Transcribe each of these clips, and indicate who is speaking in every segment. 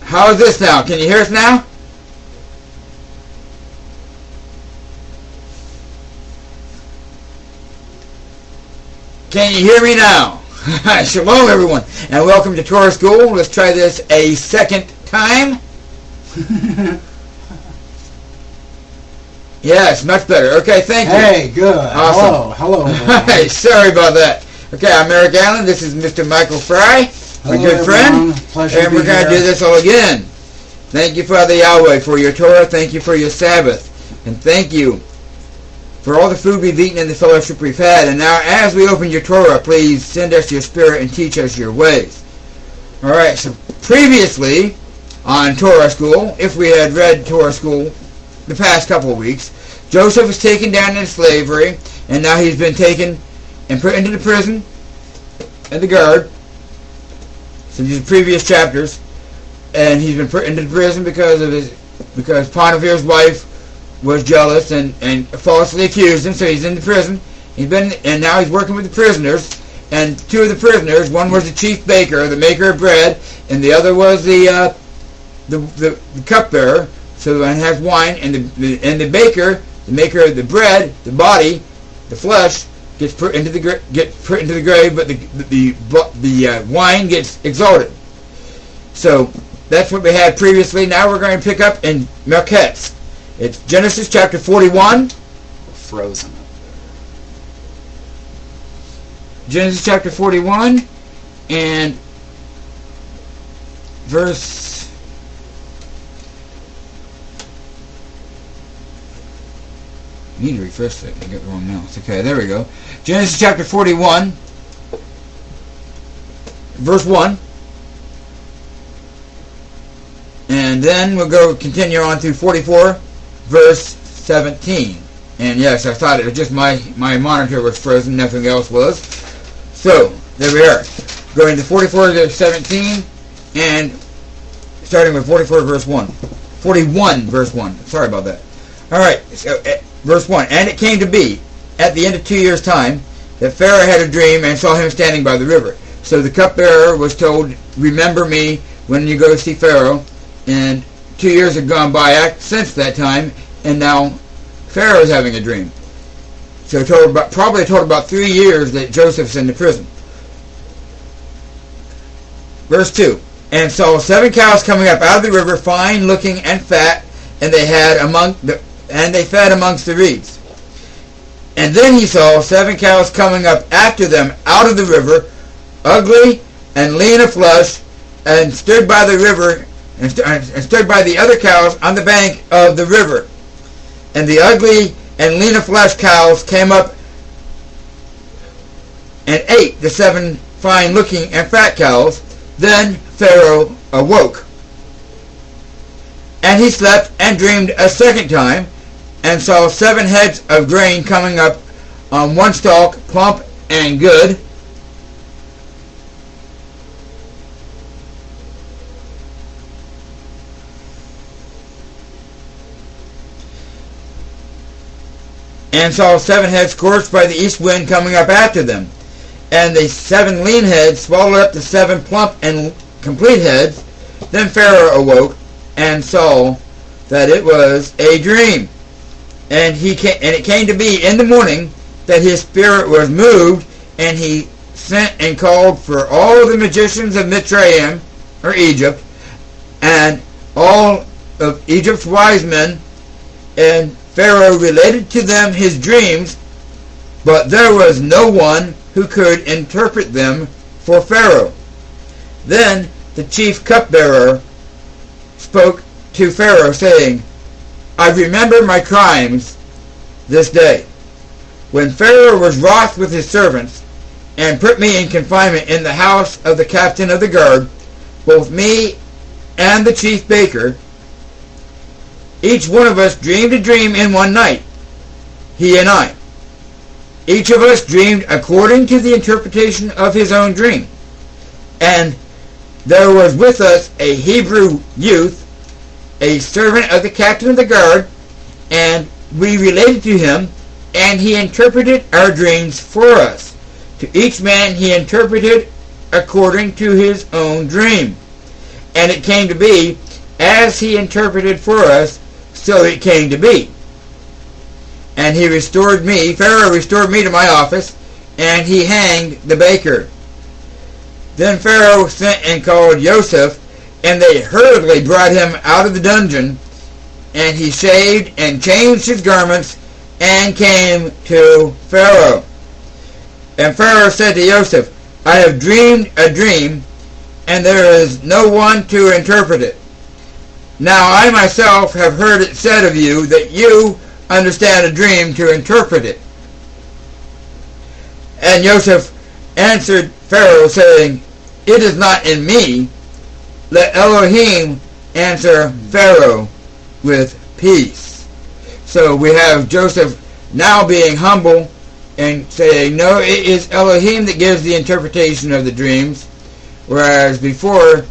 Speaker 1: How is this now? Can you hear us now? Can you hear me now? Shalom, everyone, and welcome to Torah School. Let's try this a second time. Yes, much better. Okay, thank you.
Speaker 2: Hey, good.
Speaker 1: Awesome.
Speaker 2: Hello.
Speaker 1: Hey, sorry about that. Okay, I'm Eric Allen. This is Mr. Michael Fry, my good friend.
Speaker 2: Pleasure
Speaker 1: and we're going to do this all again. Thank you, Father Yahweh, for your Torah. Thank you for your Sabbath. And thank you for all the food we've eaten and the fellowship we've had. And now, as we open your Torah, please send us your Spirit and teach us your ways. All right, so previously on Torah School, if we had read Torah School the past couple of weeks, Joseph was taken down into slavery, and now he's been taken and put into the prison and the guard. So these are previous chapters, and he's been put into the prison because Potiphar's wife was jealous and falsely accused him. So he's in the prison. And now he's working with the prisoners. And two of the prisoners, one was the chief baker, the maker of bread, and the other was the cupbearer. So one has wine, and the baker, the maker of the bread, the body, the flesh, gets put into the grave, but the wine gets exalted. So that's what we had previously. Now we're going to pick up in Miketz. It's Genesis chapter 41.
Speaker 2: Frozen.
Speaker 1: Genesis chapter 41 and verse I need to refresh it. I got the wrong mouse. Okay, there we go. Genesis chapter 41 verse 1. And then we'll continue on through 44 verse 17. And yes, I thought it was just my monitor was frozen, nothing else was. So, there we are. Going to 44 verse 17 and starting with 44 verse 1. 41 verse 1. Sorry about that. Alright, so verse 1. And it came to be, at the end of 2 years' time, that Pharaoh had a dream and saw him standing by the river. So the cupbearer was told, remember me when you go to see Pharaoh. And 2 years have gone by since that time, and now Pharaoh is having a dream. So probably told about 3 years that Joseph's in the prison. Verse 2. And saw 7 cows coming up out of the river, fine looking and fat, and they fed amongst the reeds. And then he saw 7 cows coming up after them out of the river, ugly and lean of flesh, and stood by the river and stood by the other cows on the bank of the river. And the ugly and lean of flesh cows came up and ate the 7 fine looking and fat cows. Then Pharaoh awoke. And he slept and dreamed a second time, and saw 7 heads of grain coming up on one stalk, plump and good. And saw 7 heads scorched by the east wind coming up after them. And the 7 lean heads swallowed up the 7 plump and complete heads. Then Pharaoh awoke and saw that it was a dream. And it came to be in the morning that his spirit was moved, and he sent and called for all the magicians of Mitzrayim, or Egypt, and all of Egypt's wise men, and Pharaoh related to them his dreams, but there was no one who could interpret them for Pharaoh. Then the chief cupbearer spoke to Pharaoh, saying, I remember my crimes this day, when Pharaoh was wroth with his servants, and put me in confinement in the house of the captain of the guard, both me and the chief baker. Each one of us dreamed a dream in one night, he and I. Each of us dreamed according to the interpretation of his own dream. And there was with us a Hebrew youth, a servant of the captain of the guard, and we related to him, and he interpreted our dreams for us. To each man he interpreted according to his own dream. And it came to be, as he interpreted for us, so it came to be. And he restored me, Pharaoh restored me to my office, and he hanged the baker. Then Pharaoh sent and called Joseph, and they hurriedly brought him out of the dungeon, and he shaved and changed his garments, and came to Pharaoh. And Pharaoh said to Joseph, I have dreamed a dream, and there is no one to interpret it. Now I myself have heard it said of you that you understand a dream to interpret it. And Joseph answered Pharaoh, saying, It is not in me. Let Elohim answer Pharaoh with peace. So we have Joseph now being humble and saying, no, it is Elohim that gives the interpretation of the dreams. Whereas before,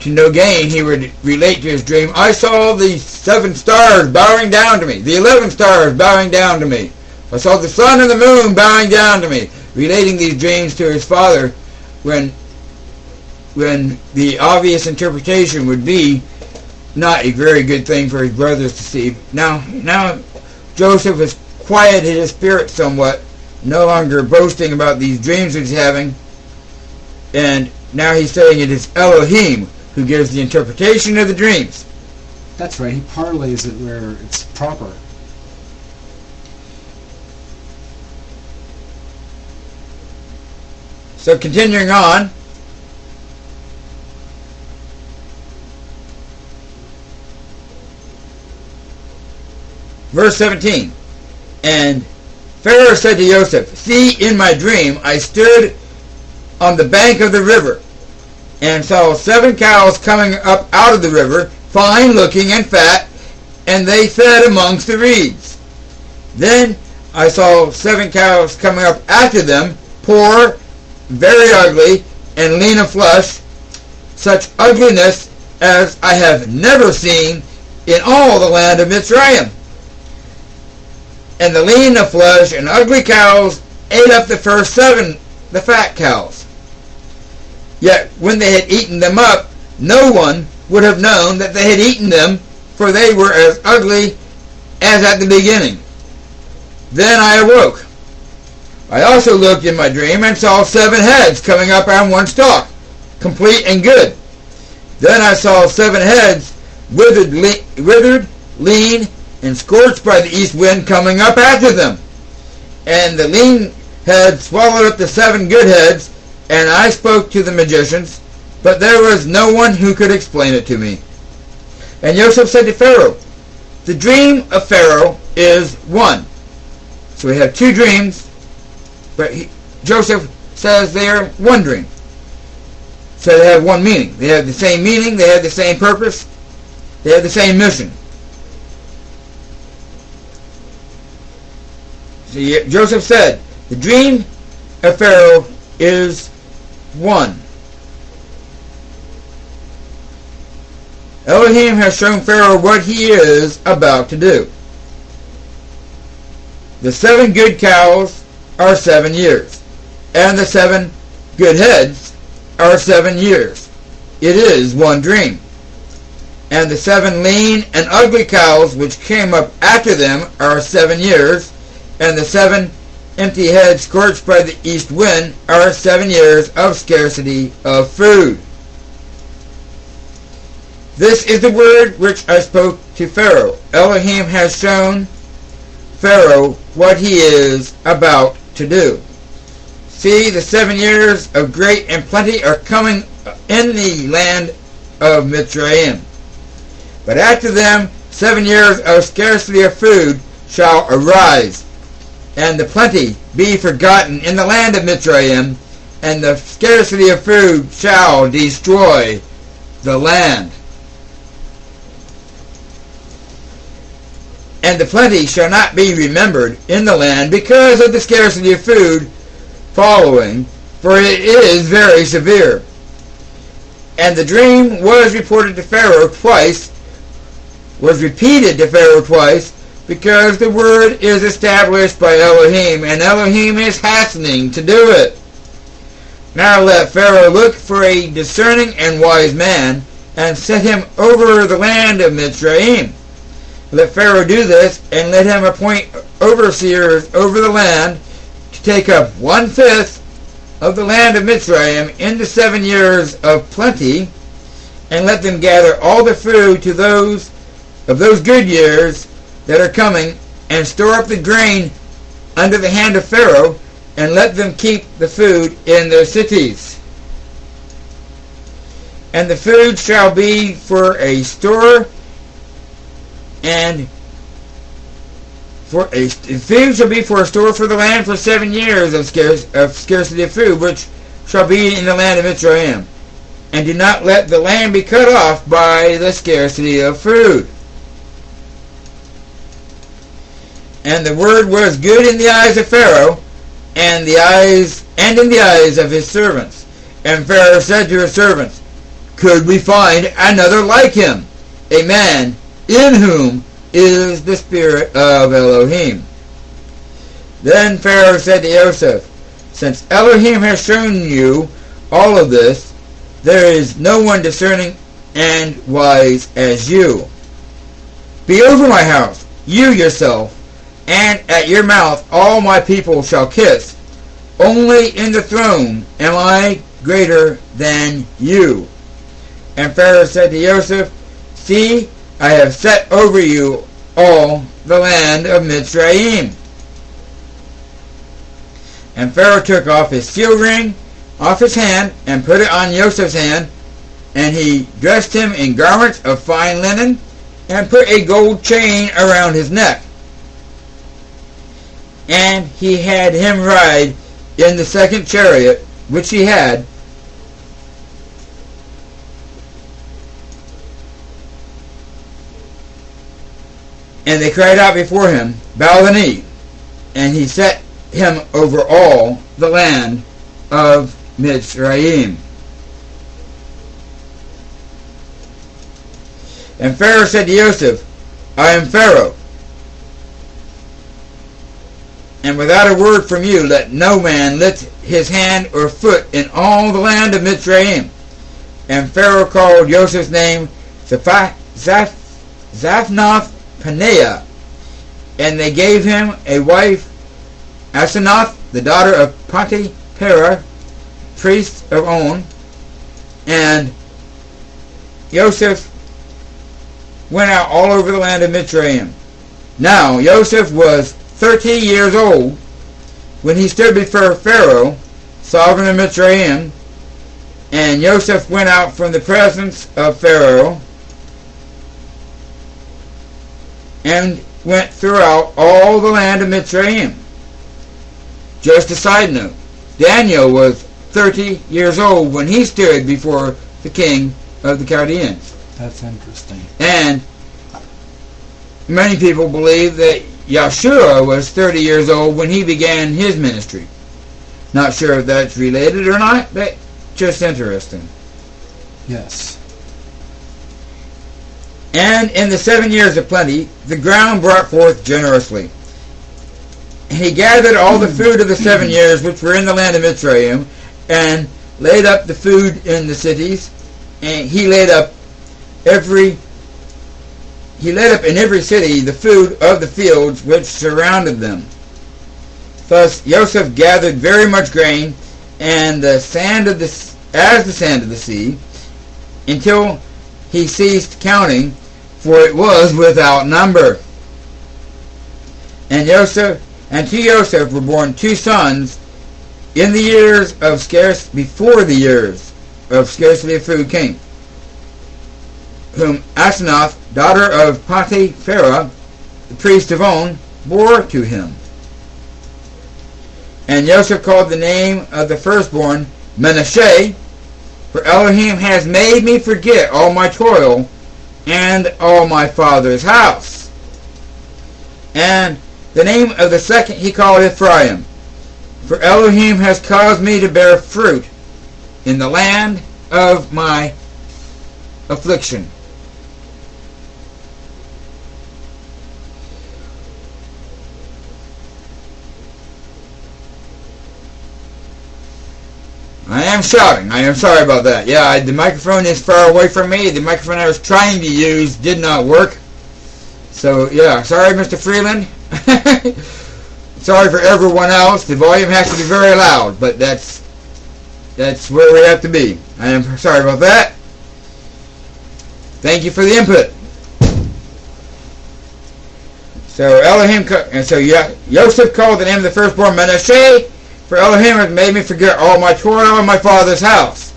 Speaker 1: to no gain, he would relate to his dream, I saw the 7 stars bowing down to me, the 11 stars bowing down to me. I saw the sun and the moon bowing down to me, relating these dreams to his father, when the obvious interpretation would be not a very good thing for his brothers to see. Now Joseph has quieted his spirit somewhat, no longer boasting about these dreams he's having, and now he's saying it is Elohim who gives the interpretation of the dreams.
Speaker 2: That's right, he parlays it where it's proper.
Speaker 1: So continuing on, verse 17, and Pharaoh said to Joseph, See, in my dream I stood on the bank of the river, and saw 7 cows coming up out of the river, fine looking and fat, and they fed amongst the reeds. Then I saw 7 cows coming up after them, poor, very ugly, and lean of flesh, such ugliness as I have never seen in all the land of Mitzrayim. And the lean of flesh and ugly cows ate up the first 7, the fat cows. Yet when they had eaten them up, no one would have known that they had eaten them, for they were as ugly as at the beginning. Then I awoke. I also looked in my dream and saw 7 heads coming up on one stalk, complete and good. Then I saw 7 heads withered, lean, and scorched by the east wind coming up after them. And the lean head swallowed up the 7 good heads, and I spoke to the magicians, but there was no one who could explain it to me. And Joseph said to Pharaoh, The dream of Pharaoh is one. So we have 2 dreams, but Joseph says they are one dream. So they have one meaning. They have the same meaning, they have the same purpose, they have the same mission. See, Joseph said, the dream of Pharaoh is one. Elohim has shown Pharaoh what he is about to do. The 7 good cows are 7 years, and the 7 good heads are 7 years. It is one dream. And the 7 lean and ugly cows which came up after them are 7 years, and the 7 empty heads scorched by the east wind are 7 years of scarcity of food. This is the word which I spoke to Pharaoh. Elohim has shown Pharaoh what he is about to do. See, the 7 years of great and plenty are coming in the land of Mitzrayim. But after them 7 years of scarcity of food shall arise, and the plenty be forgotten in the land of Mitzrayim, and the scarcity of food shall destroy the land. And the plenty shall not be remembered in the land because of the scarcity of food following, for it is very severe. And the dream was reported to Pharaoh twice, was repeated to Pharaoh twice, because the word is established by Elohim, and Elohim is hastening to do it. Now let Pharaoh look for a discerning and wise man, and set him over the land of Mitzrayim. Let Pharaoh do this, and let him appoint overseers over the land to take up 1/5 of the land of Mitzrayim in the 7 years of plenty, and let them gather all the food to those good years that are coming, and store up the grain under the hand of Pharaoh, and let them keep the food in their cities. And the food shall be for a store, and food shall be for a store for the land for 7 years of scarcity of food, which shall be in the land of Mitzrayim. And do not let the land be cut off by the scarcity of food. And the word was good in the eyes of Pharaoh, and in the eyes of his servants. And Pharaoh said to his servants, could we find another like him, a man in whom is the spirit of Elohim? Then Pharaoh said to Joseph, since Elohim has shown you all of this, there is no one discerning and wise as you. Be over my house, you yourself, and at your mouth all my people shall kiss. Only in the throne am I greater than you. And Pharaoh said to Joseph, see, I have set over you all the land of Mitzrayim. And Pharaoh took off his seal ring off his hand, and put it on Joseph's hand, and he dressed him in garments of fine linen, and put a gold chain around his neck. And he had him ride in the second chariot which he had, and they cried out before him, bow the knee. And he set him over all the land of Mitzrayim. And Pharaoh said to Joseph, I am Pharaoh, and without a word from you let no man lift his hand or foot in all the land of Mitzrayim. And Pharaoh called Joseph's name Zaphnath Paneah, and they gave him a wife, Asenath, the daughter of Potiphera, priest of On. And Joseph went out all over the land of Mitzrayim. Now Joseph was 30 years old when he stood before Pharaoh, sovereign of Mitzrayim. And Joseph went out from the presence of Pharaoh and went throughout all the land of Mitzrayim. Just a side note, Daniel was 30 years old when he stood before the king of the Chaldeans.
Speaker 2: That's interesting.
Speaker 1: And many people believe that Yeshua was 30 years old when he began his ministry. Not sure if that's related or not, but just interesting.
Speaker 2: Yes.
Speaker 1: And in the 7 years of plenty, the ground brought forth generously. And he gathered all the food of the 7 years which were in the land of Mitzrayim, and laid up the food in the cities, and he laid up in every city the food of the fields which surrounded them. Thus Joseph gathered very much grain, and as the sand of the sea, until he ceased counting, for it was without number. And to Joseph were born 2 sons in the years of before the years of scarcity of food came, whom Asenath, daughter of Potiphera, the priest of On, bore to him. And Joseph called the name of the firstborn Manasseh, for Elohim has made me forget all my toil and all my father's house. And the name of the second he called Ephraim, for Elohim has caused me to bear fruit in the land of my affliction. I am I'm shouting. I am sorry about that. Yeah, the microphone is far away from me. The microphone I was trying to use did not work. So, yeah, sorry, Mr. Freeland. Sorry for everyone else. The volume has to be very loud, but that's where we have to be. I am sorry about that. Thank you for the input. So Elohim, and so Yosef called the name of the firstborn Manasseh, for Elohim has made me forget all my toil in my father's house.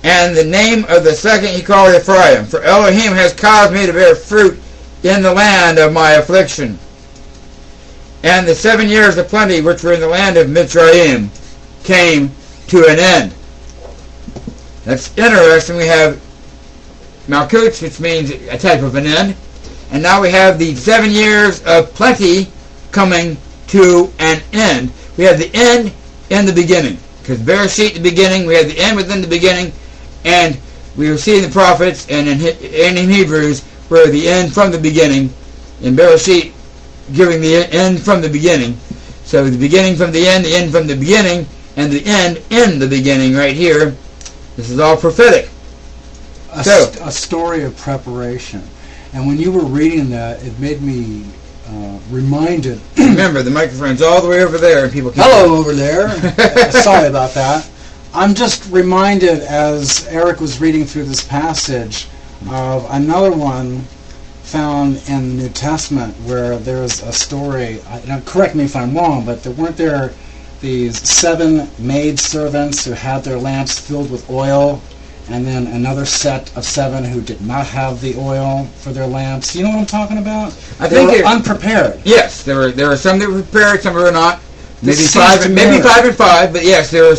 Speaker 1: And the name of the second he called Ephraim, for Elohim has caused me to bear fruit in the land of my affliction. And the 7 years of plenty which were in the land of Mitzrayim came to an end. That's interesting. We have Malkut, which means a type of an end. And now we have the 7 years of plenty coming to an end. We have the end in the beginning. Because Bereshit, the beginning, we have the end within the beginning. And we see in the prophets and in Hebrews where the end from the beginning. In Bereshit, giving the end from the beginning. So the beginning from the end from the beginning, and the end in the beginning right here. This is all prophetic.
Speaker 2: A story of preparation. And when you were reading that, it made me reminded.
Speaker 1: Remember, the microphone's all the way over there, and people.
Speaker 2: Hello over there. Sorry about that. I'm just reminded as Eric was reading through this passage of another one found in the New Testament where there's a story. Now, correct me if I'm wrong, but weren't there these 7 maidservants who had their lamps filled with oil, and then another set of 7 who did not have the oil for their lamps? You know what I'm talking about? They were unprepared.
Speaker 1: Yes, there were some that were prepared, some were not. Maybe five and five. But yes, there were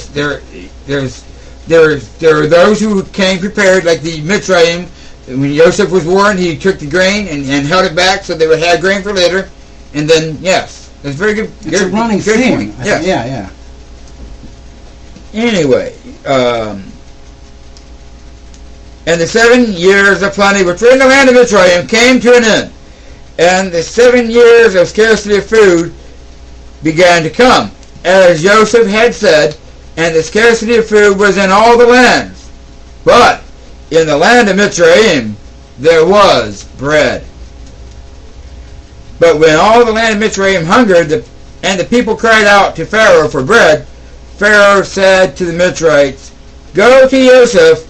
Speaker 1: those who came prepared, like the Mitzrayim. When Joseph was warned, he took the grain and held it back so they would have grain for later. And then, yes, that's very good.
Speaker 2: It's a running theme.
Speaker 1: Yes.
Speaker 2: Yeah.
Speaker 1: Anyway, and the 7 years of plenty which were in the land of Mitzrayim came to an end, and the 7 years of scarcity of food began to come, as Joseph had said, and the scarcity of food was in all the lands. But in the land of Mitzrayim there was bread. But when all the land of Mitzrayim hungered, and the people cried out to Pharaoh for bread, Pharaoh said to the Mitzrites, "Go to Joseph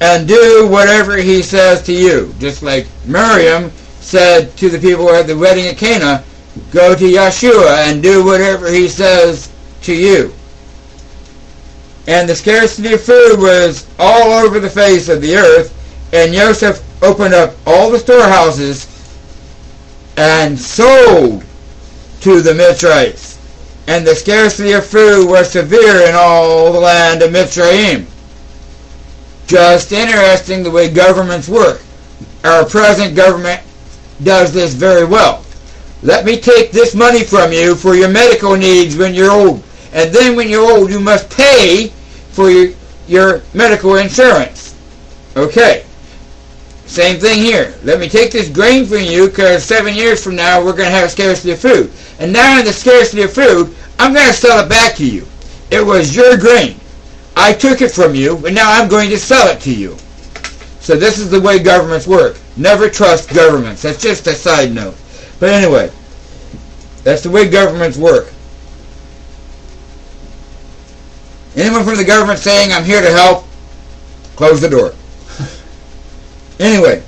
Speaker 1: and do whatever he says to you." Just like Miriam said to the people at the wedding at Cana, "Go to Yeshua and do whatever he says to you." And the scarcity of food was all over the face of the earth, and Joseph opened up all the storehouses and sold to the Mitzrites. And the scarcity of food was severe in all the land of Mitzrayim. Just interesting the way governments work. Our present government does this very well. Let me take this money from you for your medical needs when you're old. And then when you're old, you must pay for your medical insurance. Okay. Same thing here. Let me take this grain from you because 7 years from now we're going to have scarcity of food. And now in the scarcity of food, I'm going to sell it back to you. It was your grain. I took it from you, and now I'm going to sell it to you. So this is the way governments work. Never trust governments. That's just a side note. But anyway, that's the way governments work. Anyone from the government saying, "I'm here to help," close the door. Anyway,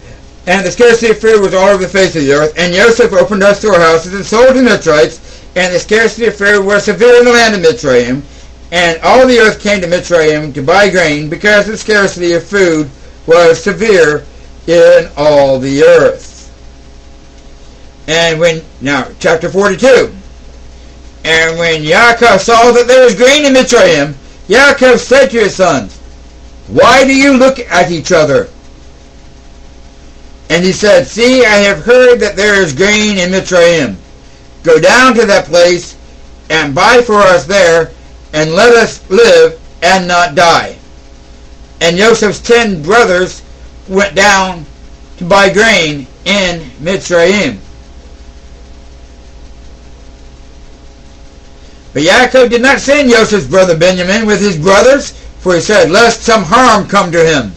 Speaker 1: and the scarcity of food was all over the face of the earth, and Joseph opened up storehouses and sold to Mitzrites, and the scarcity of food was severe in the land of Mitzrayim, and all the earth came to Mitzrayim to buy grain, because the scarcity of food was severe in all the earth. And now, chapter 42. And when Yaakov saw that there was grain in Mitzrayim, Yaakov said to his sons, "Why do you look at each other?" And he said, "See, I have heard that there is grain in Mitzrayim. Go down to that place and buy for us there, and let us live and not die." And Joseph's 10 brothers went down to buy grain in Mitzrayim. But Yaakov did not send Joseph's brother Benjamin with his brothers, For he said, lest some harm come to him.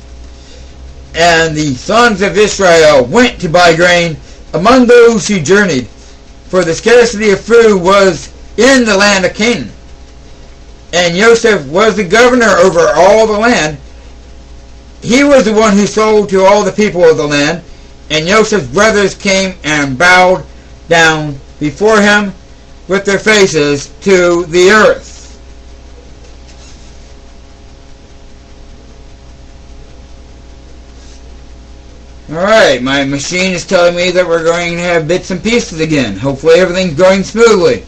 Speaker 1: And the sons of Israel went to buy grain among those who journeyed, for the scarcity of food was in the land of Canaan. And Joseph was the governor over all the land. He was the one who sold to all the people of the land. And Joseph's brothers came and bowed down before him with their faces to the earth. Alright, my machine is telling me that we're going to have bits and pieces again. Hopefully everything's going smoothly.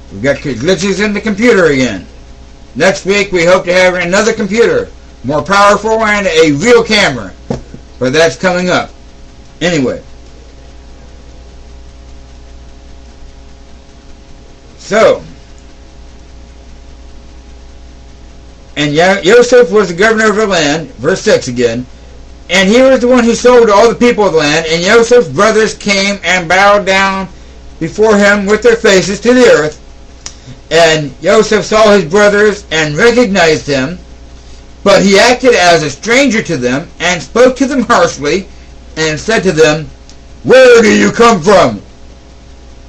Speaker 1: We've got glitches in the computer again. Next week we hope to have another computer, more powerful and a real camera. But that's coming up. Anyway. So. And Joseph was the governor of the land, verse 6 again, and he was the one who sold to all the people of the land, and Joseph's brothers came and bowed down before him with their faces to the earth. And Joseph saw his brothers and recognized them, but he acted as a stranger to them, and spoke to them harshly, and said to them, where do you come from?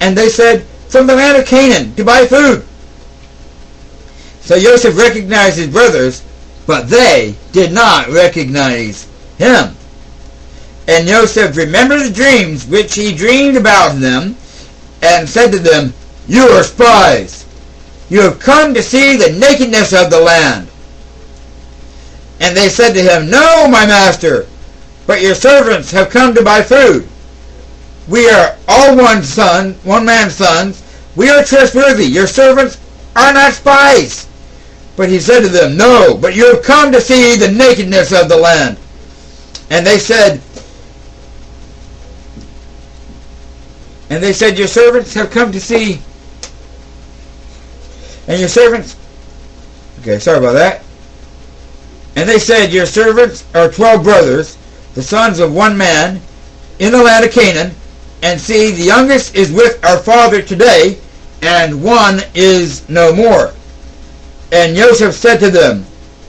Speaker 1: And they said, from the land of Canaan, to buy food. So Joseph recognized his brothers, but they did not recognize him. And Joseph remembered the dreams which he dreamed about them, and said to them, you are spies. You have come to see the nakedness of the land. And they said to him, no, my master, but your servants have come to buy food. We are all one man's sons. We are trustworthy. Your servants are not spies. But he said to them, no, but you have come to see the nakedness of the land. And they said, your servants have come to see. And your servants, okay, sorry about that. And they said, your servants are 12 brothers, the sons of one man, in the land of Canaan. And see, the youngest is with our father today, and one is no more. And Joseph said to them,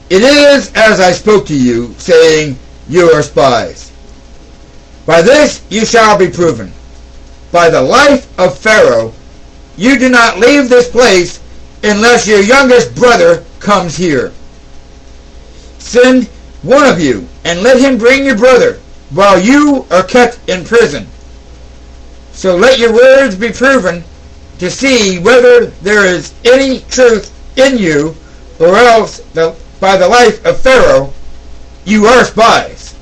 Speaker 1: it is as I spoke to you, saying, you are spies. By this you shall be proven. By the life of Pharaoh, you do not leave this place unless your youngest brother comes here. Send one of you, and let him bring your brother, while you are kept in prison. So let your words be proven, to see whether there is any truth in you, or else by the life of Pharaoh you are spies.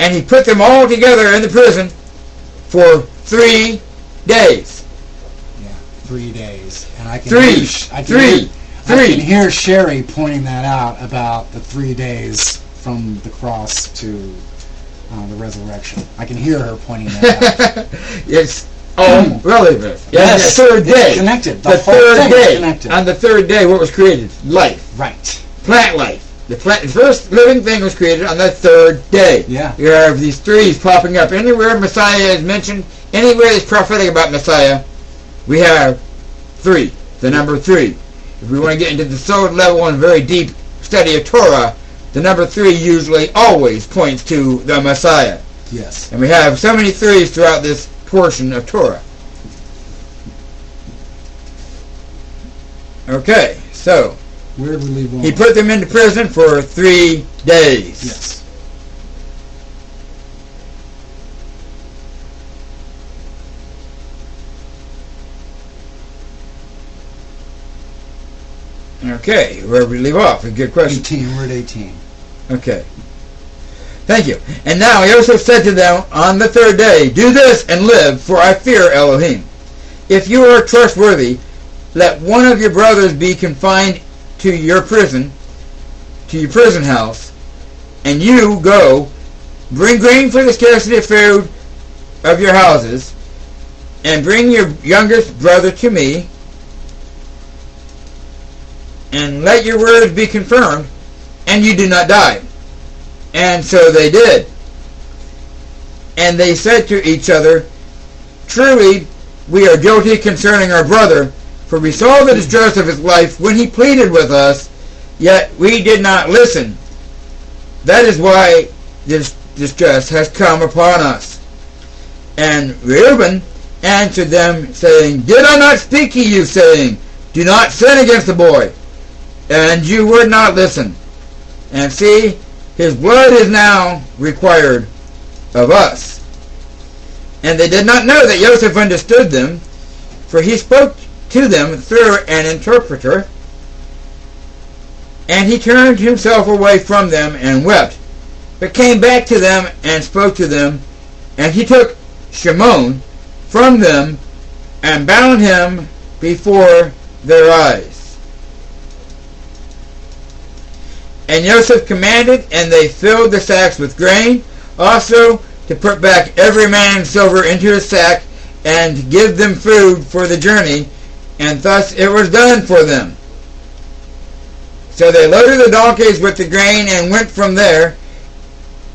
Speaker 1: And he put them all together in the prison for 3 days.
Speaker 2: Yeah, 3 days. And I can hear Sherry pointing that out about the 3 days from the cross to the resurrection. I can hear her pointing that out.
Speaker 1: It's relevant.
Speaker 2: Yes,
Speaker 1: the third day.
Speaker 2: It's connected.
Speaker 1: The third day. On the third day, what was created? Life.
Speaker 2: Right.
Speaker 1: Plant life. The first living thing was created on the third day.
Speaker 2: Yeah.
Speaker 1: You have these threes popping up. Anywhere Messiah is mentioned, anywhere it's prophetic about Messiah, we have 3. The number 3. If we want to get into the soul level and very deep study of Torah, the number 3 usually always points to the Messiah.
Speaker 2: Yes.
Speaker 1: And we have so many 3s throughout this portion of Torah. Okay, so
Speaker 2: where did we leave off?
Speaker 1: He put them into prison for 3 days.
Speaker 2: Yes.
Speaker 1: Okay, where did we leave off? A good question.
Speaker 2: 18, we're at 18.
Speaker 1: Okay. Thank you. And now Joseph said to them on the third day, do this and live, for I fear Elohim. If you are trustworthy, let one of your brothers be confined to your prison house, and you go, bring grain for the scarcity of food of your houses, and bring your youngest brother to me, and let your words be confirmed, and you do not die. And so they did. And they said to each other, truly, we are guilty concerning our brother, For we saw the distress of his life when he pleaded with us, yet we did not listen. That is why this distress has come upon us. And Reuben answered them, saying, Did I not speak to you, saying, Do not sin against the boy? And you would not listen. And see, his blood is now required of us. And they did not know that Joseph understood them, for he spoke to them through an interpreter. And he turned himself away from them and wept, but came back to them and spoke to them. And he took Shimon from them and bound him before their eyes. And Joseph commanded, and they filled the sacks with grain, also to put back every man's silver into his sack, and give them food for the journey, and thus it was done for them. So they loaded the donkeys with the grain and went from there.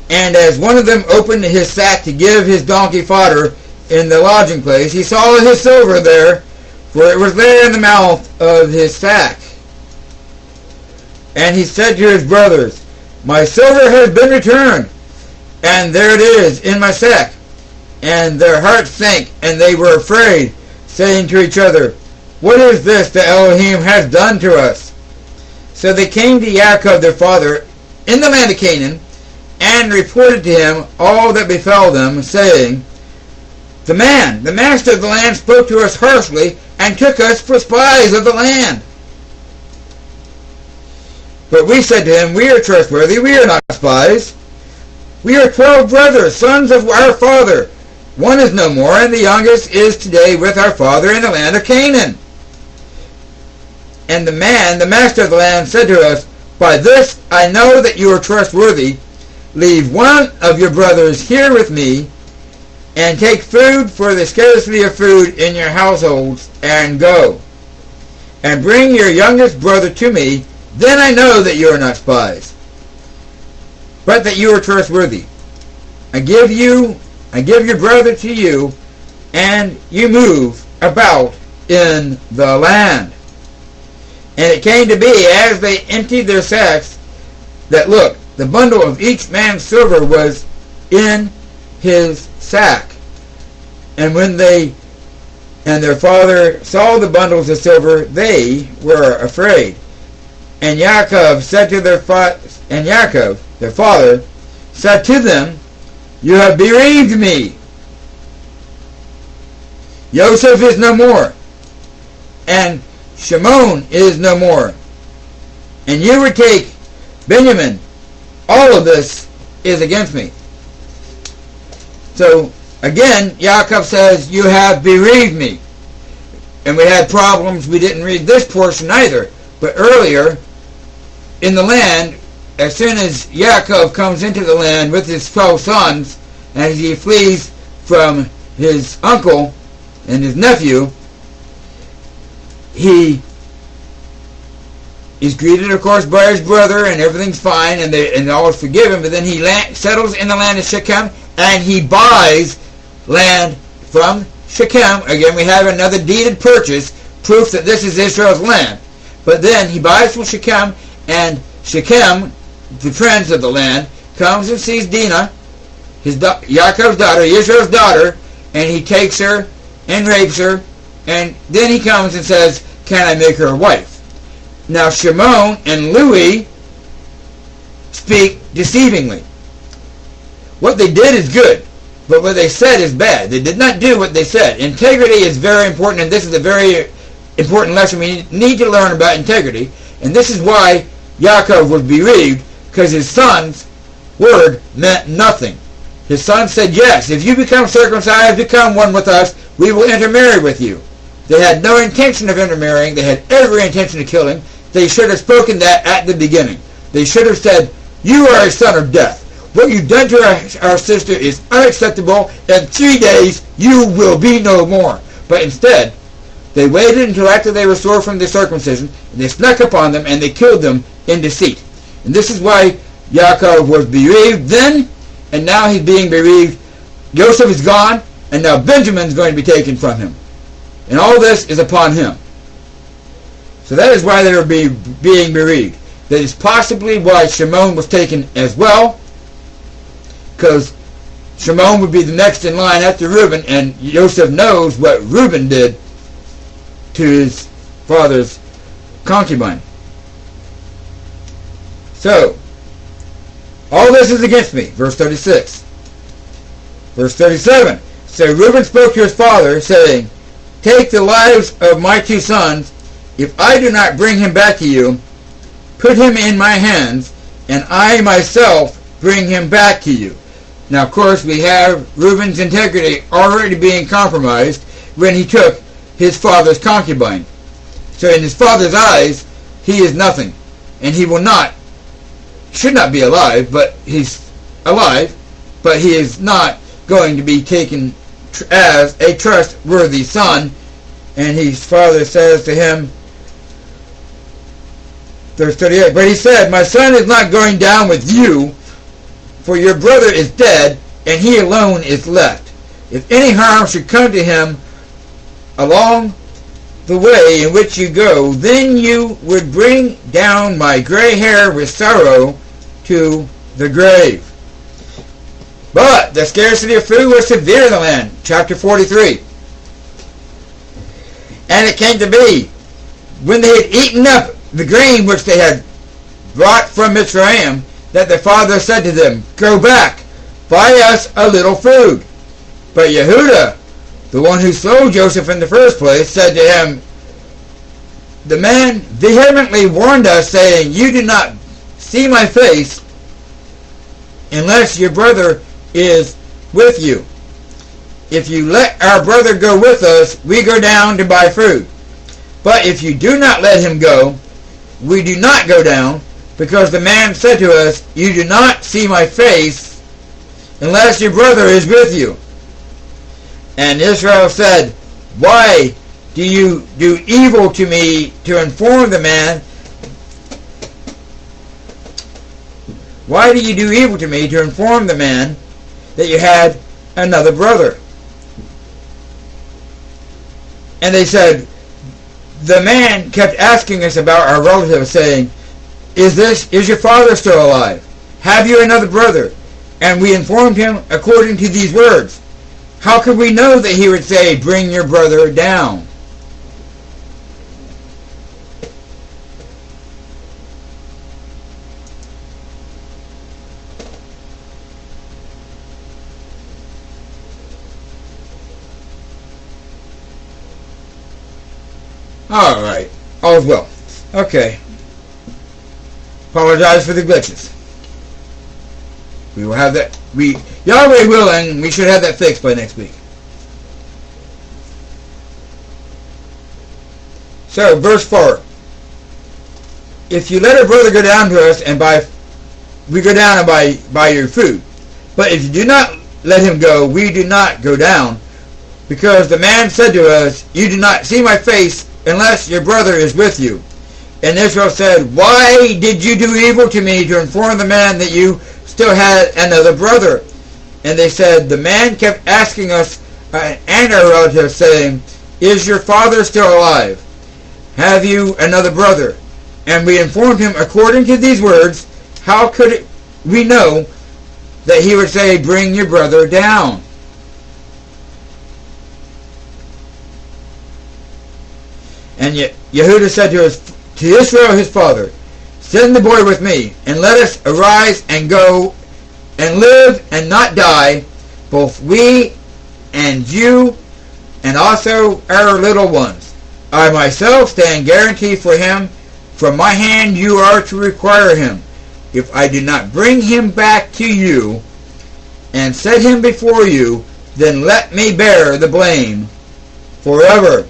Speaker 1: And as one of them opened his sack to give his donkey fodder in the lodging place, he saw his silver there, for it was there in the mouth of his sack. And he said to his brothers, My silver has been returned, and there it is in my sack. And their hearts sank, and they were afraid, saying to each other, What is this that Elohim has done to us? So they came to Yaakov their father in the land of Canaan, and reported to him all that befell them, saying, The master of the land, spoke to us harshly, and took us for spies of the land. But we said to him, We are trustworthy, we are not spies. We are 12 brothers, sons of our father. One is no more, and the youngest is today with our father in the land of Canaan. And the master of the land, said to us, By this I know that you are trustworthy. Leave one of your brothers here with me, and take food for the scarcity of food in your households, and go. And bring your youngest brother to me, then I know that you are not spies, but that you are trustworthy. I give your brother to you, and you move about in the land. And it came to be, as they emptied their sacks, that look, the bundle of each man's silver was in his sack. And when they and their father saw the bundles of silver, they were afraid. And Yaakov said to their father, said to them, You have bereaved me. Joseph is no more, and Shimon is no more, and you would take Benjamin. All of this is against me. So again, Yaakov says, You have bereaved me. And we had problems. We didn't read this portion either. But earlier, in the land, as soon as Yaakov comes into the land with his 12 sons, and he flees from his uncle and his nephew, he is greeted, of course, by his brother, and everything's fine, and they always forgive him. But then he settles in the land of Shechem, and he buys land from Shechem. Again, we have another deeded purchase, proof that this is Israel's land. But then he buys from Shechem, and Shechem, the friends of the land, comes and sees Dinah, Yaakov's daughter, Israel's daughter, and he takes her and rapes her, and then he comes and says, Can I make her a wife? Now Shimon and Louis speak deceivingly. What they did is good, but what they said is bad. They did not do what they said. Integrity is very important, and this is a very important lesson we need to learn about integrity. And this is why Yaakov was bereaved, because his son's word meant nothing. His son said, Yes, if you become circumcised, become one with us, we will intermarry with you. They had no intention of intermarrying. They had every intention of killing. They should have spoken that at the beginning. They should have said, You are a son of death. What you've done to our sister is unacceptable. In 3 days, you will be no more. But instead, they waited until after they were sore from the circumcision, and they snuck upon them, and they killed them in deceit. And this is why Yaakov was bereaved then, and now he's being bereaved. Joseph is gone, and now Benjamin's going to be taken from him. And all this is upon him. So that is why they were being bereaved. That is possibly why Shimon was taken as well, because Shimon would be the next in line after Reuben, and Joseph knows what Reuben did to his father's concubine. So, all this is against me. Verse 36. Verse 37. So Reuben spoke to his father, saying, take the lives of my 2 sons. If I do not bring him back to you, put him in my hands, and I myself bring him back to you. Now, of course, we have Reuben's integrity already being compromised when he took his father's concubine. So in his father's eyes, he is nothing, and he should not be alive, but he's alive, but he is not going to be taken as a trustworthy son. And his father says to him, verse 38, but he said, my son is not going down with you, for your brother is dead, and he alone is left. If any harm should come to him along the way in which you go, then you would bring down my gray hair with sorrow to the grave. But the scarcity of food was severe in the land. Chapter 43. And it came to be, when they had eaten up the grain which they had brought from Mitzrayim, that the father said to them, go back, buy us a little food. But Yehuda, the one who sold Joseph in the first place, said to him, the man vehemently warned us, saying, you do not see my face unless your brother is with you. If you let our brother go with us, we go down to buy food. But if you do not let him go, we do not go down, because the man said to us, you do not see my face unless your brother is with you. And Israel said, why do you do evil to me to inform the man? Why do you do evil to me to inform the man that you had another brother? And they said, the man kept asking us about our relatives, saying, is your father still alive? Have you another brother? And we informed him according to these words. How could we know that he would say, bring your brother down? Alright, all's well. Okay. Apologize for the glitches. We will have that, Yahweh willing, we should have that fixed by next week. So, verse 4. If you let our brother go down to us and we go down and buy your food. But if you do not let him go, we do not go down, because the man said to us, you do not see my face unless your brother is with you. And Israel said, why did you do evil to me to inform the man that you still had another brother? And they said, the man kept asking us and our relatives, saying, is your father still alive? Have you another brother? And we informed him according to these words. How could we know that he would say, bring your brother down? And Yehuda said to Israel his father, send the boy with me, and let us arise and go and live and not die, both we and you, and also our little ones. I myself stand guarantee for him. From my hand you are to require him. If I do not bring him back to you and set him before you, then let me bear the blame forever.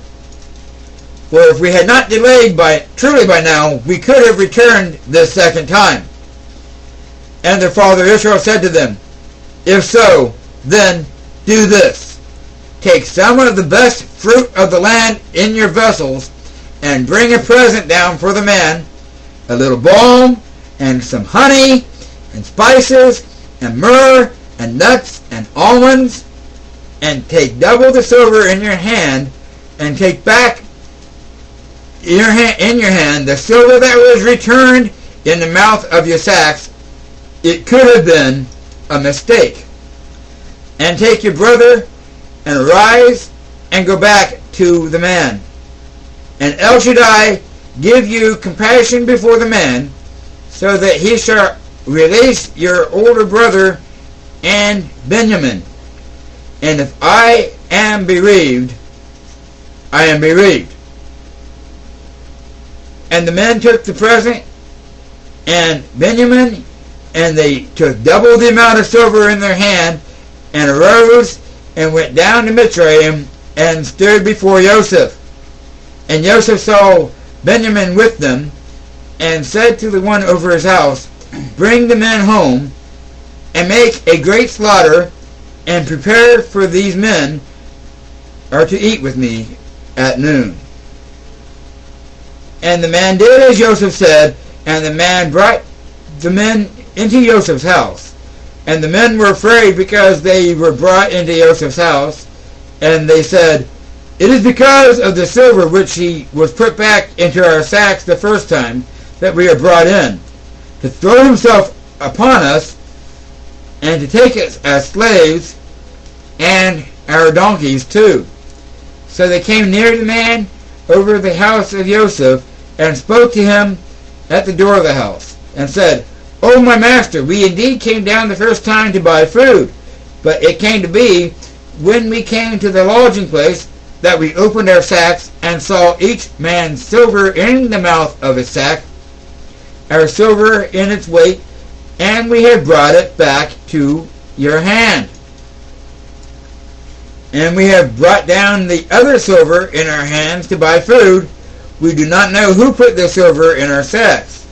Speaker 1: For if we had not delayed truly by now, we could have returned this second time. And their father Israel said to them, if so, then do this. Take some of the best fruit of the land in your vessels, and bring a present down for the man, a little balm, and some honey, and spices, and myrrh, and nuts, and almonds, and take double the silver in your hand, and take back in your hand the silver that was returned in the mouth of your sacks, it could have been a mistake. And take your brother and arise and go back to the man. And El Shaddai give you compassion before the man, so that he shall release your older brother and Benjamin. And if I am bereaved, I am bereaved. And the men took the present and Benjamin, and they took double the amount of silver in their hand, and arose and went down to Mitzrayim and stood before Joseph. And Joseph saw Benjamin with them, and said to the one over his house, bring the men home, and make a great slaughter, and prepare for these men are to eat with me at noon. And the man did as Joseph said, and the man brought the men into Joseph's house. And the men were afraid because they were brought into Joseph's house, and they said, it is because of the silver which he was put back into our sacks the first time that we are brought in, to throw himself upon us, and to take us as slaves, and our donkeys too. So they came near the man over the house of Joseph, and spoke to him at the door of the house, and said, O my master, we indeed came down the first time to buy food, but it came to be, when we came to the lodging place, that we opened our sacks, and saw each man's silver in the mouth of his sack, our silver in its weight, and we have brought it back to your hand. And we have brought down the other silver in our hands to buy food. We do not know who put the silver in our sacks.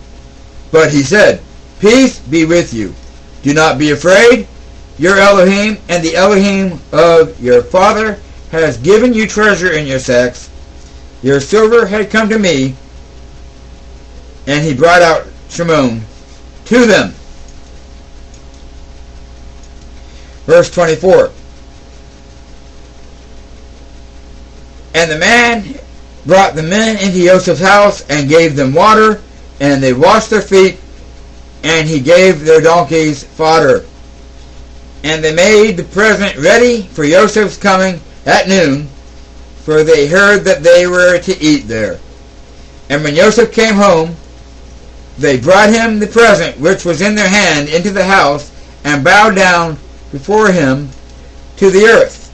Speaker 1: But he said, peace be with you. Do not be afraid. Your Elohim and the Elohim of your father has given you treasure in your sacks. Your silver had come to me. And he brought out Shimon to them. Verse 24. And the man brought the men into Joseph's house, and gave them water, and they washed their feet, and he gave their donkeys fodder. And they made the present ready for Joseph's coming at noon, for they heard that they were to eat there. And when Joseph came home, they brought him the present which was in their hand into the house, and bowed down before him to the earth.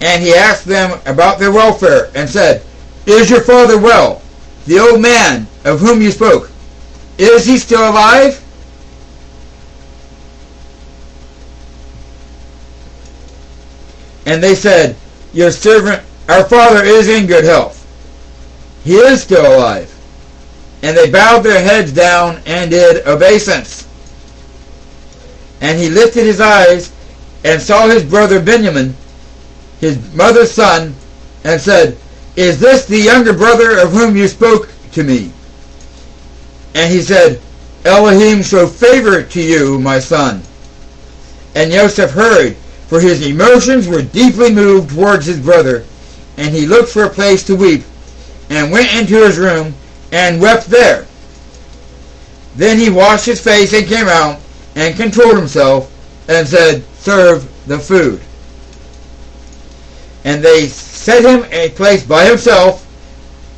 Speaker 1: And he asked them about their welfare, and said, is your father well, the old man of whom you spoke? Is he still alive? And they said, your servant, our father, is in good health. He is still alive. And they bowed their heads down and did obeisance. And he lifted his eyes and saw his brother Benjamin, his mother's son, and said, is this the younger brother of whom you spoke to me? And he said, Elohim show favor to you, my son. And Joseph hurried, for his emotions were deeply moved towards his brother, and he looked for a place to weep, and went into his room, and wept there. Then he washed his face and came out, and controlled himself, and said, serve the food. And they set him a place by himself,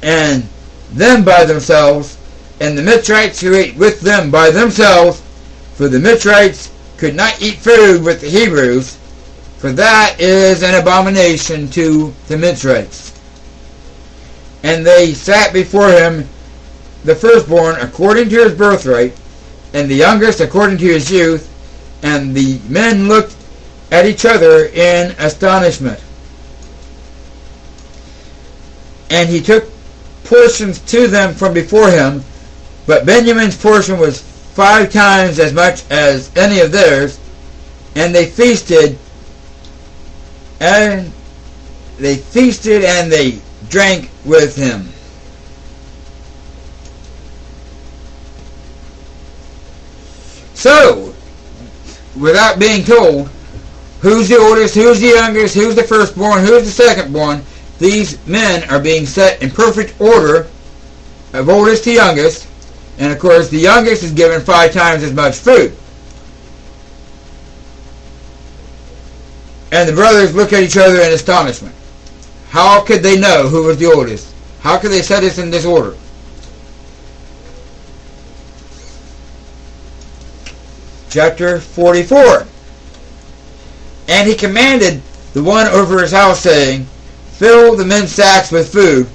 Speaker 1: and them by themselves, and the Mitzrites who ate with them by themselves, for the Mitzrites could not eat food with the Hebrews, for that is an abomination to the Mitzrites. And they sat before him, the firstborn according to his birthright, and the youngest according to his youth, and the men looked at each other in astonishment. And he took portions to them from before him, but Benjamin's portion was 5 times as much as any of theirs, and they feasted, and they drank with him. So, without being told who's the oldest, who's the youngest, who's the firstborn, who's the secondborn, these men are being set in perfect order, of oldest to youngest, and of course the youngest is given 5 times as much food. And the brothers look at each other in astonishment. How could they know who was the oldest? How could they set us in this order? Chapter 44. And he commanded the one over his house, saying, Fill the men's sacks with food,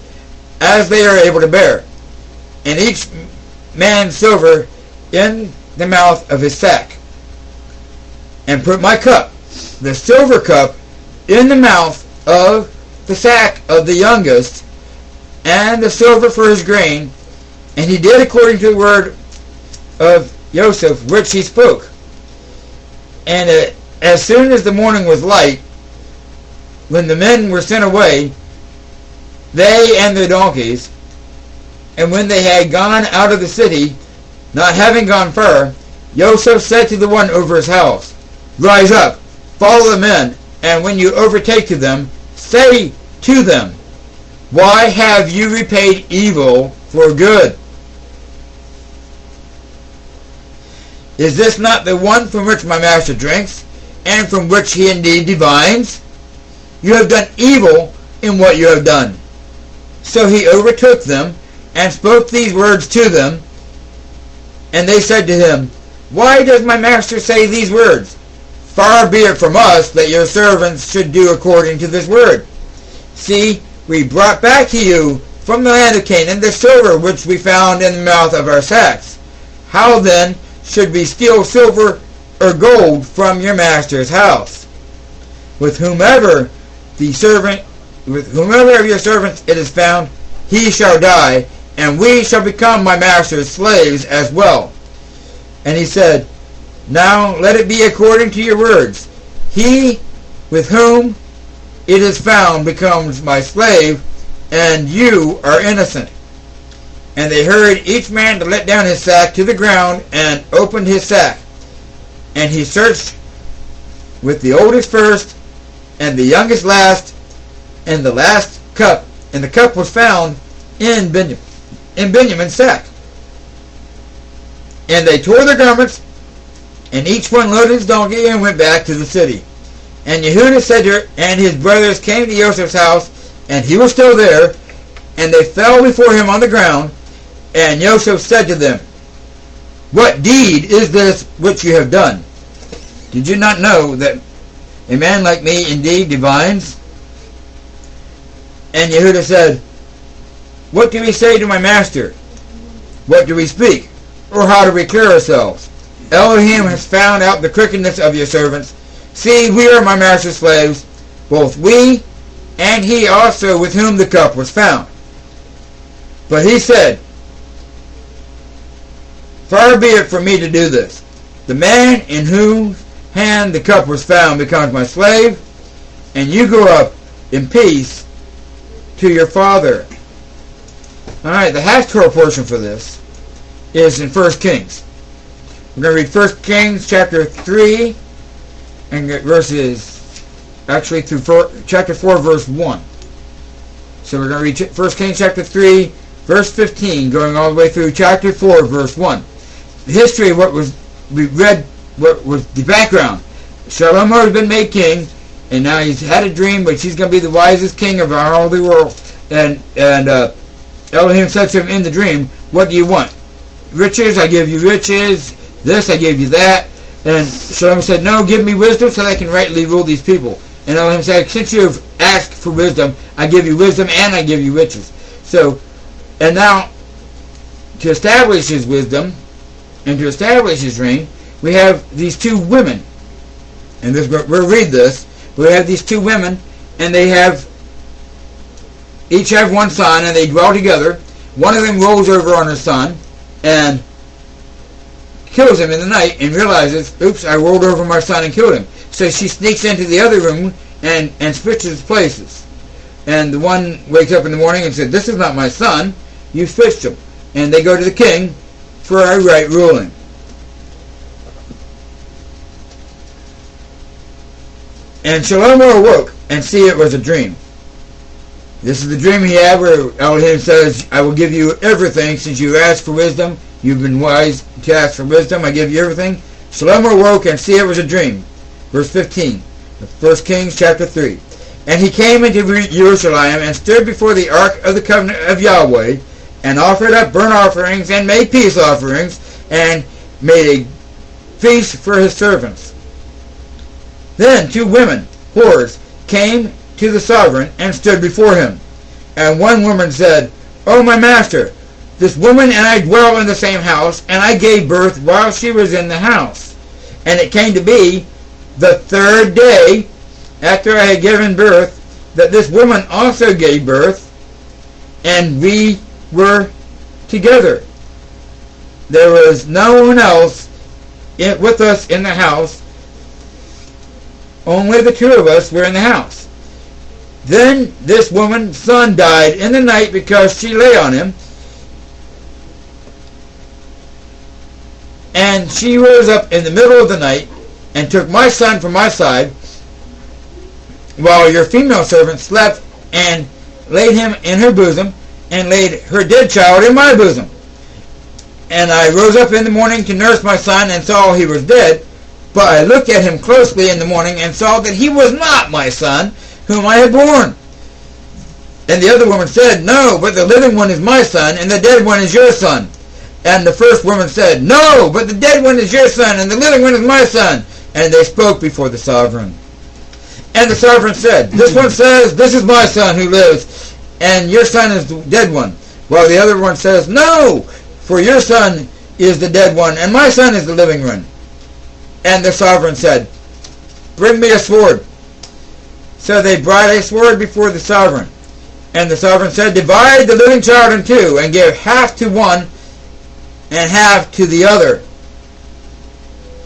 Speaker 1: as they are able to bear, and each man's silver in the mouth of his sack. And put my cup, the silver cup, in the mouth of the sack of the youngest, and the silver for his grain. And he did according to the word of Joseph, which he spoke. And as soon as the morning was light, when the men were sent away, they and their donkeys, and when they had gone out of the city, not having gone far, Joseph said to the one over his house, Rise up, follow the men, and when you overtake to them, say to them, Why have you repaid evil for good? Is this not the one from which my master drinks, and from which he indeed divines? You have done evil in what you have done. So he overtook them, and spoke these words to them. And they said to him, Why does my master say these words? Far be it from us that your servants should do according to this word. See, we brought back to you from the land of Canaan the silver which we found in the mouth of our sacks. How then should we steal silver or gold from your master's house? With whomever of your servants it is found, he shall die, and we shall become my master's slaves as well. And he said, Now let it be according to your words. He with whom it is found becomes my slave, and you are innocent. And they hurried each man to let down his sack to the ground, and opened his sack. And he searched with the oldest first, and the youngest last, and the last cup, and the cup was found in Benjamin's sack. And they tore their garments, and each one loaded his donkey, and went back to the city. And Yehudah said to her, and his brothers came to Joseph's house, and he was still there, and they fell before him on the ground. And Joseph said to them, What deed is this which you have done? Did you not know that a man like me indeed divines? And Yehudah said, What do we say to my master? What do we speak? Or how do we clear ourselves? Elohim has found out the crookedness of your servants. See, we are my master's slaves, both we and he also with whom the cup was found. But he said, Far be it from me to do this. The man in whose hand the cup was found becomes my slave, and you go up in peace to your father. Alright, the Haftorah portion for this is in 1 Kings. We're going to read 1 Kings chapter 3 and through chapter 4 verse 1. So we're going to read 1 Kings chapter 3 verse 15 going all the way through chapter 4 verse 1. The history of what was the background. Shlomo has been made king, and now he's had a dream which he's going to be the wisest king of all the world. And Elohim said to him in the dream, What do you want? Riches, I give you riches. This, I give you that. And Shlomo said, No, give me wisdom so that I can rightly rule these people. And Elohim said, Since you have asked for wisdom, I give you wisdom and I give you riches. So, and now, to establish his wisdom and to establish his reign, we have these two women. And we'll read this. We have these two women, and they each have one son, and they dwell together. One of them rolls over on her son and kills him in the night and realizes, oops, I rolled over my son and killed him. So she sneaks into the other room and switches places. And the one wakes up in the morning and says, This is not my son, you switched him. And they go to the king for a right ruling. And Shlomo awoke, and see, it was a dream. This is the dream he had where Elohim says, I will give you everything since you asked for wisdom. You've been wise to ask for wisdom. I give you everything. Shlomo awoke and see it was a dream. Verse 15, 1 Kings chapter 3. And he came into Jerusalem and stood before the ark of the covenant of Yahweh and offered up burnt offerings and made peace offerings and made a feast for his servants. Then 2 women, whores, came to the sovereign and stood before him. And one woman said, O my master, this woman and I dwell in the same house, and I gave birth while she was in the house. And it came to be the 3rd day after I had given birth that this woman also gave birth, and we were together. There was no one else with us in the house. Only the 2 of us were in the house. Then this woman's son died in the night because she lay on him. And she rose up in the middle of the night and took my son from my side while your female servant slept and laid him in her bosom and laid her dead child in my bosom. And I rose up in the morning to nurse my son and saw he was dead. But I looked at him closely in the morning and saw that he was not my son, whom I had born. And the other woman said, No, but the living one is my son, and the dead one is your son. And the first woman said, No, but the dead one is your son, and the living one is my son. And they spoke before the sovereign. And the sovereign said, This one says, This is my son who lives, and your son is the dead one. While the other one says, No, for your son is the dead one, and my son is the living one. And the sovereign said, Bring me a sword. So they brought a sword before the sovereign. And the sovereign said, Divide the living child in 2, and give half to one and half to the other.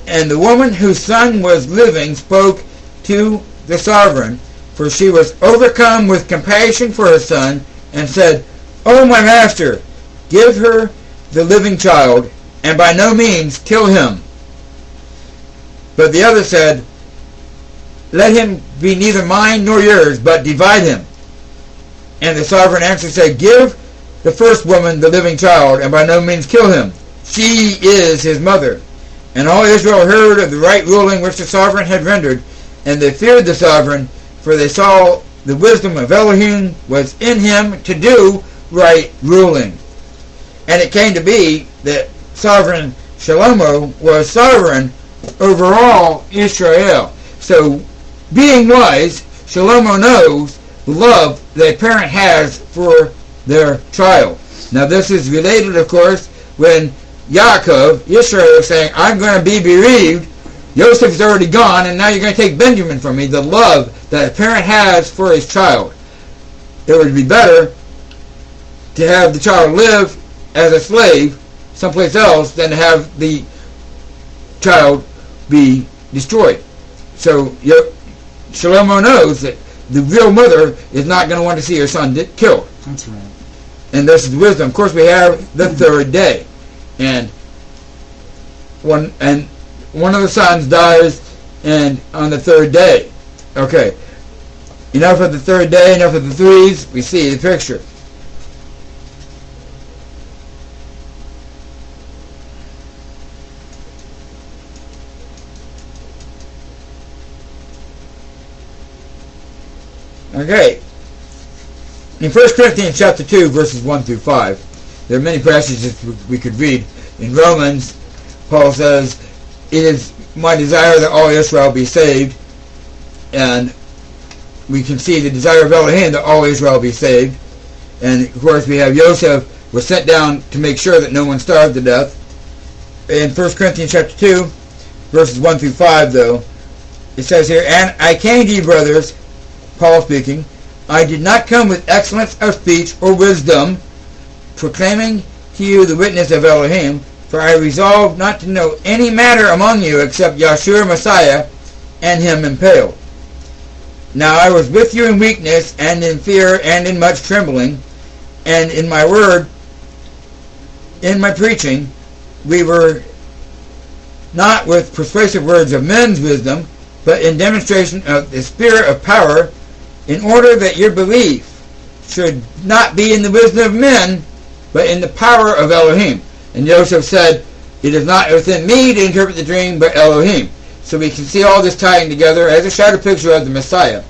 Speaker 1: And the woman whose son was living spoke to the sovereign, for she was overcome with compassion for her son, and said, O my master, give her the living child, and by no means kill him. But the other said, Let him be neither mine nor yours, but divide him. And the sovereign answered, said, Give the first woman the living child, and by no means kill him. She is his mother. And all Israel heard of the right ruling which the sovereign had rendered, and they feared the sovereign, for they saw the wisdom of Elohim was in him to do right ruling. And it came to be that sovereign Shlomo was sovereign over all Israel. So, being wise, Shlomo knows the love that a parent has for their child. Now this is related, of course, when Yaakov, Israel, is saying, I'm going to be bereaved. Joseph is already gone, and now you're going to take Benjamin from me. The love that a parent has for his child. It would be better to have the child live as a slave someplace else than to have the child be destroyed. So Shlomo knows that the real mother is not going to want to see her son killed.
Speaker 2: That's right.
Speaker 1: And this is wisdom. Of course, we have the 3rd day, and one of the sons dies, and on the 3rd day. Okay, enough of the 3rd day. Enough of the threes. We see the picture. Okay. In 1 Corinthians chapter 2, verses 1 through 5, there are many passages we could read. In Romans, Paul says, It is my desire that all Israel be saved. And we can see the desire of Elohim that all Israel be saved. And of course we have Joseph was sent down to make sure that no one starved to death. In 1 Corinthians chapter 2, verses 1 through 5, though, it says here, And I came to you, brothers, Paul speaking, I did not come with excellence of speech or wisdom, proclaiming to you the witness of Elohim, for I resolved not to know any matter among you except Yahshua Messiah and him impaled. Now I was with you in weakness and in fear and in much trembling, and in my word, in my preaching, we were not with persuasive words of men's wisdom, but in demonstration of the Spirit of power, in order that your belief should not be in the wisdom of men, but in the power of Elohim. And Joseph said, it is not within me to interpret the dream, but Elohim. So we can see all this tying together as a shadow picture of the Messiah.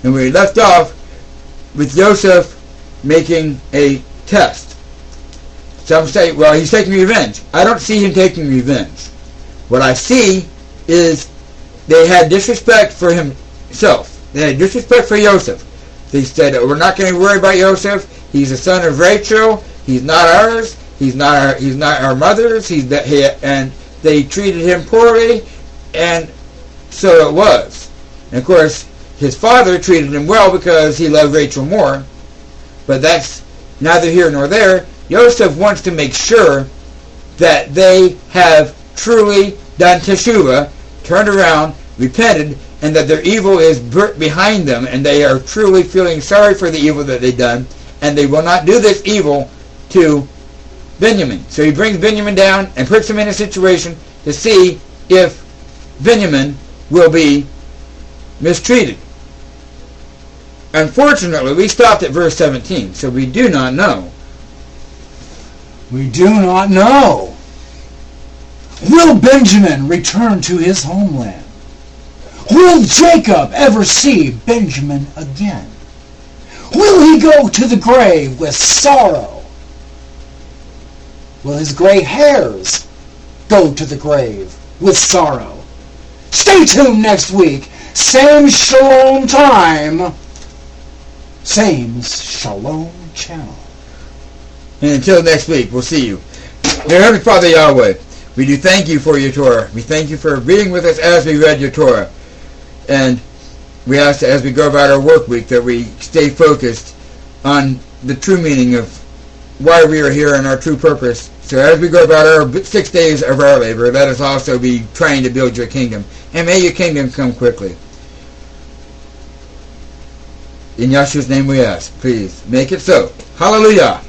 Speaker 1: And we left off with Joseph making a test. Some say, well, he's taking revenge. I don't see him taking revenge. What I see is they had disrespect for himself. They had disrespect for Joseph. They said, we're not going to worry about Joseph. He's the son of Rachel. He's not ours. He's not our mother's. And they treated him poorly, and so it was. And of course, his father treated him well because he loved Rachel more. But that's neither here nor there. Joseph wants to make sure that they have truly done teshuvah, turned around, repented, and that their evil is behind them, and they are truly feeling sorry for the evil that they've done, and they will not do this evil to Benjamin. So he brings Benjamin down and puts him in a situation to see if Benjamin will be mistreated. Unfortunately, we stopped at verse 17, so we do not know.
Speaker 2: We do not know. Will Benjamin return to his homeland? Will Jacob ever see Benjamin again? Will he go to the grave with sorrow? Will his gray hairs go to the grave with sorrow? Stay tuned next week. Same Shalom time. Same Shalom channel.
Speaker 1: And until next week, we'll see you. Dear Heavenly Father Yahweh, we do thank you for your Torah. We thank you for being with us as we read your Torah. And we ask that as we go about our work week that we stay focused on the true meaning of why we are here and our true purpose. So as we go about our 6 days of our labor, let us also be trying to build your kingdom. And may your kingdom come quickly. In Yahshua's name we ask. Please make it so. Hallelujah.